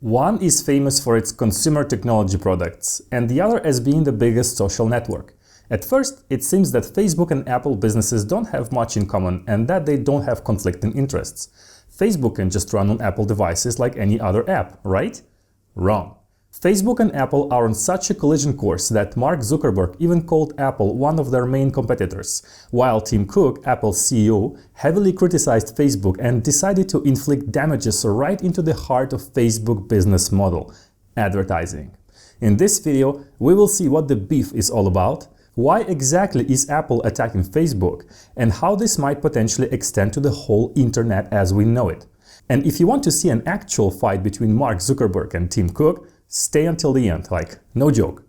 One is famous for its consumer technology products, and the other as being the biggest social network. At first, it seems that Facebook and Apple businesses don't have much in common and that they don't have conflicting interests. Facebook can just run on Apple devices like any other app, right? Wrong. Facebook and Apple are on such a collision course that Mark Zuckerberg even called Apple one of their main competitors, while Tim Cook, Apple's CEO, heavily criticized Facebook and decided to inflict damages right into the heart of Facebook business model: advertising. In this video, we will see what the beef is all about, why exactly is Apple attacking Facebook, and how this might potentially extend to the whole internet as we know it. And if you want to see an actual fight between Mark Zuckerberg and Tim Cook, stay until the end, like, no joke.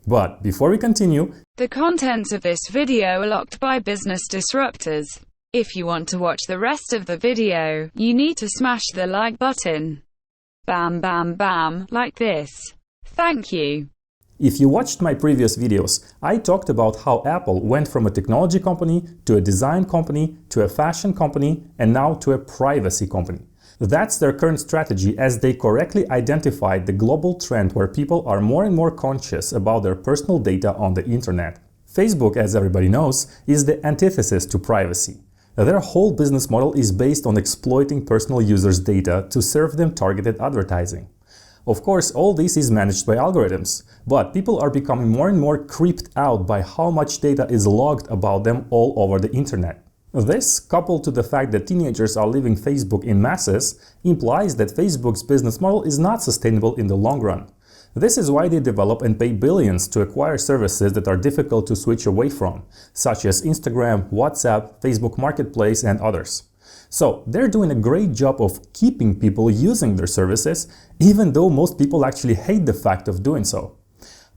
But before we continue, the contents of this video are locked by business disruptors. If you want to watch the rest of the video, you need to smash the like button. Bam bam bam, like this. Thank you. If you watched my previous videos, I talked about how Apple went from a technology company to a design company to a fashion company and now to a privacy company. That's their current strategy, as they correctly identified the global trend where people are more and more conscious about their personal data on the internet. Facebook, as everybody knows, is the antithesis to privacy. Their whole business model is based on exploiting personal users' data to serve them targeted advertising. Of course, all this is managed by algorithms, but people are becoming more and more creeped out by how much data is logged about them all over the internet. This, coupled to the fact that teenagers are leaving Facebook in masses, implies that Facebook's business model is not sustainable in the long run. This is why they develop and pay billions to acquire services that are difficult to switch away from, such as Instagram, WhatsApp, Facebook Marketplace, and others. So they're doing a great job of keeping people using their services, even though most people actually hate the fact of doing so.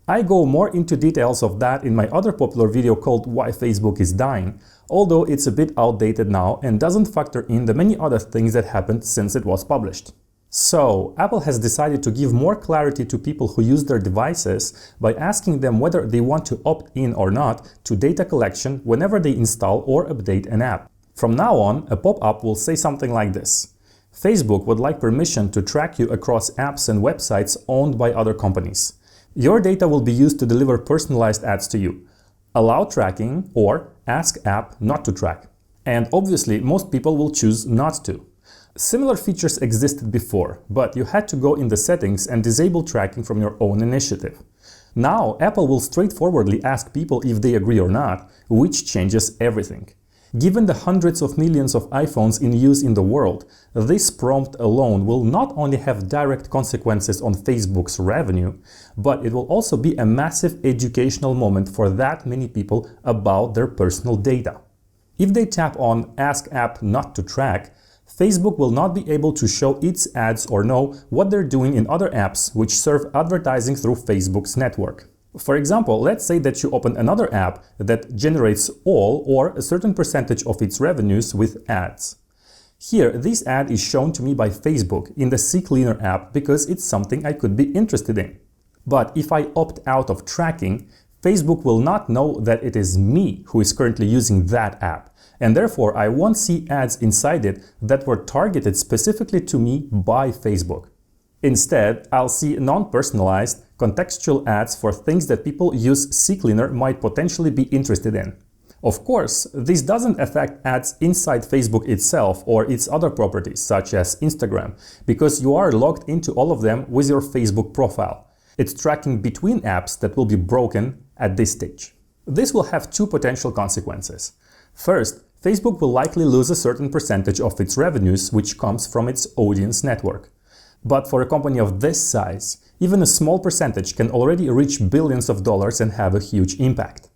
I go more into details of that in my other popular video called Why Facebook is Dying, although it's a bit outdated now and doesn't factor in the many other things that happened since it was published. So, Apple has decided to give more clarity to people who use their devices by asking them whether they want to opt in or not to data collection whenever they install or update an app. From now on, a pop-up will say something like this: Facebook would like permission to track you across apps and websites owned by other companies. Your data will be used to deliver personalized ads to you. Allow tracking or ask app not to track. And obviously, most people will choose not to. Similar features existed before, but you had to go in the settings and disable tracking from your own initiative. Now, Apple will straightforwardly ask people if they agree or not, which changes everything. Given the hundreds of millions of iPhones in use in the world, this prompt alone will not only have direct consequences on Facebook's revenue, but it will also be a massive educational moment for that many people about their personal data. If they tap on Ask App Not to Track, Facebook will not be able to show its ads or know what they're doing in other apps which serve advertising through Facebook's network. For example, let's say that you open another app that generates all or a certain percentage of its revenues with ads. Here, this ad is shown to me by Facebook in the CCleaner app because it's something I could be interested in. But if I opt out of tracking, Facebook will not know that it is me who is currently using that app, and therefore I won't see ads inside it that were targeted specifically to me by Facebook. Instead, I'll see non-personalized, contextual ads for things that people use CCleaner might potentially be interested in. Of course, this doesn't affect ads inside Facebook itself or its other properties, such as Instagram, because you are logged into all of them with your Facebook profile. It's tracking between apps that will be broken at this stage. This will have two potential consequences. First, Facebook will likely lose a certain percentage of its revenues, which comes from its audience network. But for a company of this size, even a small percentage can already reach billions of dollars and have a huge impact.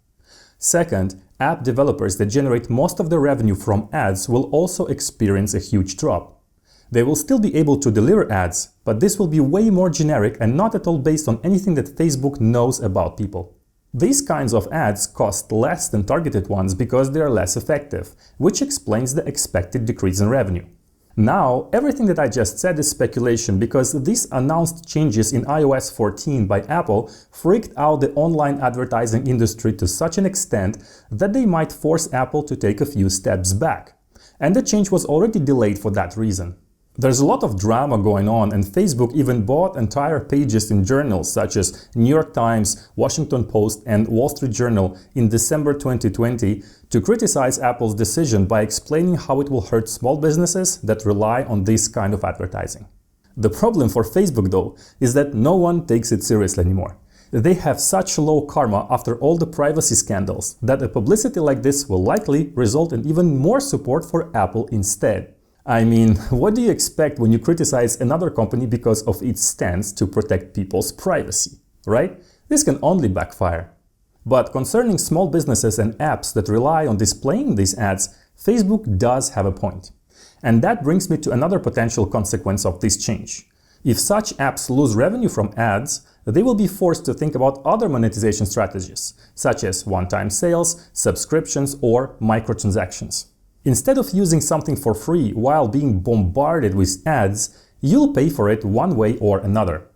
Second, app developers that generate most of their revenue from ads will also experience a huge drop. They will still be able to deliver ads, but this will be way more generic and not at all based on anything that Facebook knows about people. These kinds of ads cost less than targeted ones because they are less effective, which explains the expected decrease in revenue. Now, everything that I just said is speculation because these announced changes in iOS 14 by Apple freaked out the online advertising industry to such an extent that they might force Apple to take a few steps back. And the change was already delayed for that reason. There's a lot of drama going on, and Facebook even bought entire pages in journals such as New York Times, Washington Post, and Wall Street Journal in December 2020 to criticize Apple's decision by explaining how it will hurt small businesses that rely on this kind of advertising. The problem for Facebook, though, is that no one takes it seriously anymore. They have such low karma after all the privacy scandals that a publicity like this will likely result in even more support for Apple instead. I mean, what do you expect when you criticize another company because of its stance to protect people's privacy, right? This can only backfire. But concerning small businesses and apps that rely on displaying these ads, Facebook does have a point. And that brings me to another potential consequence of this change. If such apps lose revenue from ads, they will be forced to think about other monetization strategies, such as one-time sales, subscriptions, or microtransactions. Instead of using something for free while being bombarded with ads, you'll pay for it one way or another.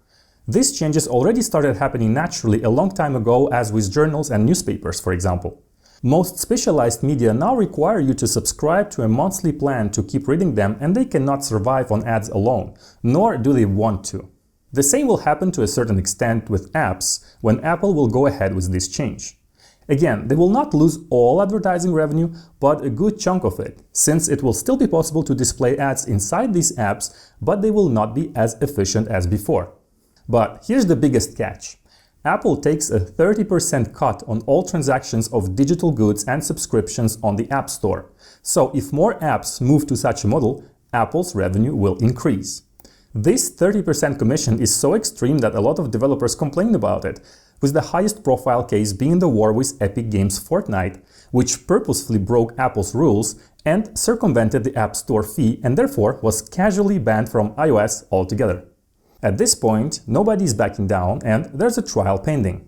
These changes already started happening naturally a long time ago, as with journals and newspapers, for example. Most specialized media now require you to subscribe to a monthly plan to keep reading them, and they cannot survive on ads alone, nor do they want to. The same will happen to a certain extent with apps when Apple will go ahead with this change. Again, they will not lose all advertising revenue, but a good chunk of it, since it will still be possible to display ads inside these apps, but they will not be as efficient as before. But here's the biggest catch. Apple takes a 30% cut on all transactions of digital goods and subscriptions on the App Store. So if more apps move to such a model, Apple's revenue will increase. This 30% commission is so extreme that a lot of developers complain about it, with the highest profile case being the war with Epic Games' Fortnite, which purposefully broke Apple's rules and circumvented the App Store fee and therefore was casually banned from iOS altogether. At this point, nobody is backing down and there's a trial pending.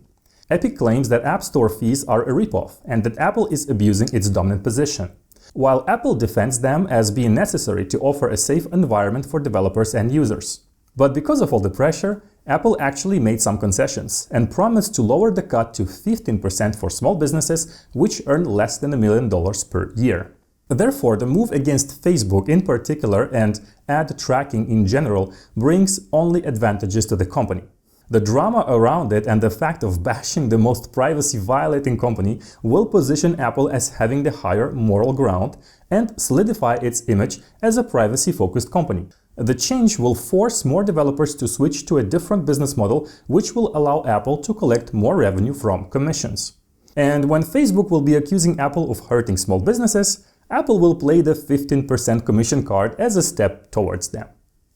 Epic claims that App Store fees are a ripoff and that Apple is abusing its dominant position, while Apple defends them as being necessary to offer a safe environment for developers and users. But because of all the pressure, Apple actually made some concessions and promised to lower the cut to 15% for small businesses which earn less than $1 million per year. Therefore, the move against Facebook in particular and ad tracking in general brings only advantages to the company. The drama around it and the fact of bashing the most privacy-violating company will position Apple as having the higher moral ground and solidify its image as a privacy-focused company. The change will force more developers to switch to a different business model, which will allow Apple to collect more revenue from commissions. And when Facebook will be accusing Apple of hurting small businesses, Apple will play the 15% commission card as a step towards them.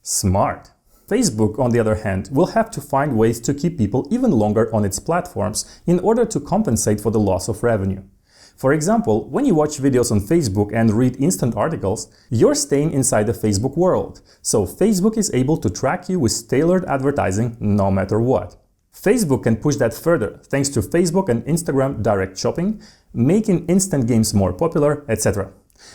Smart. Facebook, on the other hand, will have to find ways to keep people even longer on its platforms in order to compensate for the loss of revenue. For example, when you watch videos on Facebook and read instant articles, you're staying inside the Facebook world, so Facebook is able to track you with tailored advertising no matter what. Facebook can push that further thanks to Facebook and Instagram direct shopping, making instant games more popular, etc.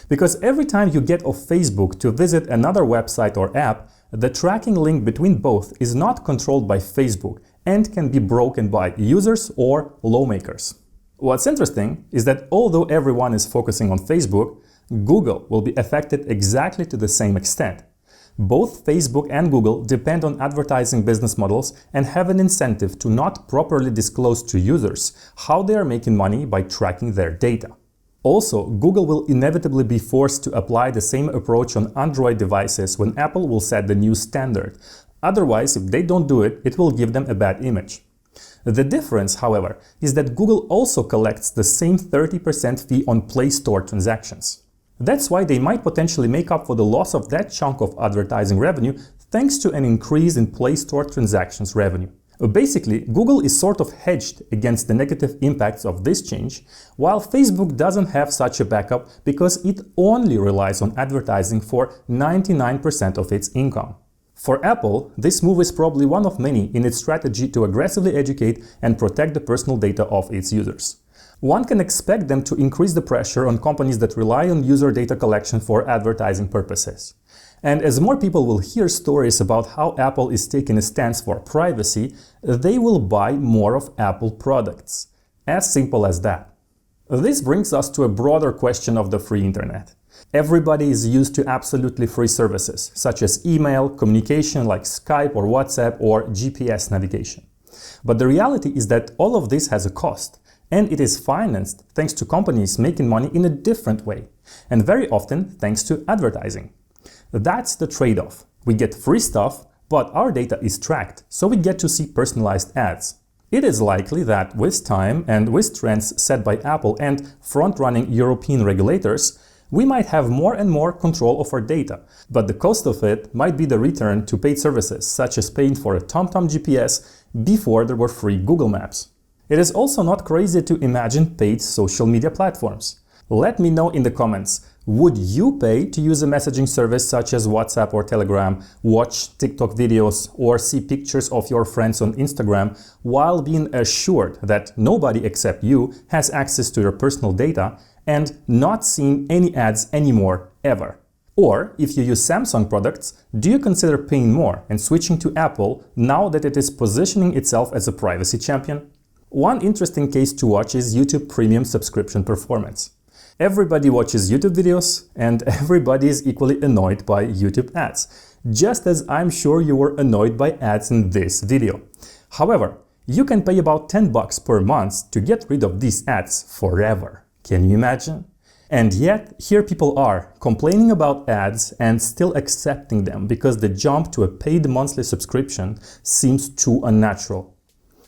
Because every time you get off Facebook to visit another website or app, the tracking link between both is not controlled by Facebook and can be broken by users or lawmakers. What's interesting is that although everyone is focusing on Facebook, Google will be affected exactly to the same extent. Both Facebook and Google depend on advertising business models and have an incentive to not properly disclose to users how they are making money by tracking their data. Also, Google will inevitably be forced to apply the same approach on Android devices when Apple will set the new standard. Otherwise, if they don't do it, it will give them a bad image. The difference, however, is that Google also collects the same 30% fee on Play Store transactions. That's why they might potentially make up for the loss of that chunk of advertising revenue thanks to an increase in Play Store transactions revenue. Basically, Google is sort of hedged against the negative impacts of this change, while Facebook doesn't have such a backup because it only relies on advertising for 99% of its income. For Apple, this move is probably one of many in its strategy to aggressively educate and protect the personal data of its users. One can expect them to increase the pressure on companies that rely on user data collection for advertising purposes. And as more people will hear stories about how Apple is taking a stance for privacy, they will buy more of Apple products. As simple as that. This brings us to a broader question of the free internet. Everybody is used to absolutely free services, such as email, communication like Skype or WhatsApp, or GPS navigation. But the reality is that all of this has a cost, and it is financed thanks to companies making money in a different way, and very often thanks to advertising. That's the trade-off. We get free stuff, but our data is tracked, so we get to see personalized ads. It is likely that with time and with trends set by Apple and front-running European regulators, we might have more and more control of our data, but the cost of it might be the return to paid services, such as paying for a TomTom GPS before there were free Google Maps. It is also not crazy to imagine paid social media platforms. Let me know in the comments, would you pay to use a messaging service such as WhatsApp or Telegram, watch TikTok videos, or see pictures of your friends on Instagram while being assured that nobody except you has access to your personal data and not seeing any ads anymore, ever? Or, if you use Samsung products, do you consider paying more and switching to Apple now that it is positioning itself as a privacy champion? One interesting case to watch is YouTube Premium subscription performance. Everybody watches YouTube videos, and everybody is equally annoyed by YouTube ads, just as I'm sure you were annoyed by ads in this video. However, you can pay about $10 per month to get rid of these ads forever. Can you imagine? And yet, here people are, complaining about ads and still accepting them because the jump to a paid monthly subscription seems too unnatural.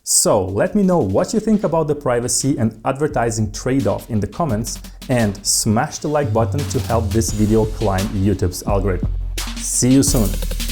So, let me know what you think about the privacy and advertising trade-off in the comments, and smash the like button to help this video climb YouTube's algorithm. See you soon!